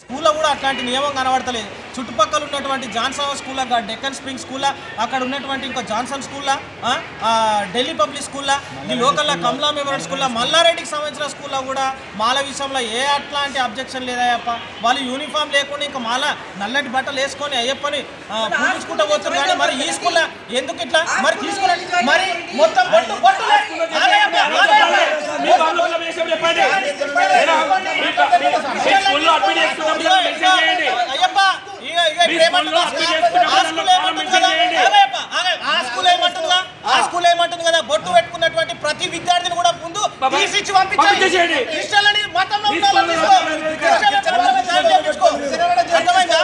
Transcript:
స్కూల్లో కూడా అట్లాంటి నియమం కనబడతలేదు. చుట్టుపక్కల ఉన్నటువంటి Johnson school, Deccan spring school, అక్కడ ఉన్నటువంటి ఇంకో Johnson school, Delhi public school, ఈ లోకల్లో కమలా మెమోరియల్ స్కూల్, మల్లారెడ్డికి సంబంధించిన స్కూల్లో కూడా మాల విషయంలో ఏ అట్లాంటి అబ్జెక్షన్ లేదయ్యప్ప. వాళ్ళు యూనిఫామ్ లేకుండా ఇంకా మాల నల్లటి బట్టలు వేసుకొని అయ్యప్పని పూజించుకుంటూ పోతున్నారు. కానీ మరి ఈ స్కూల్లో ఎందుకు ఇట్లా మరి తీసుకురండి మరి మొత్తం అయ్యప్ప ఆ స్కూల్ ఏమంటుంది కదా, బొట్టు పెట్టుకున్నటువంటి ప్రతి విద్యార్థిని కూడా ముందు తీసిచ్చి పంపించండి. క్రిస్టియన్లని మతంలో అర్థమైందా?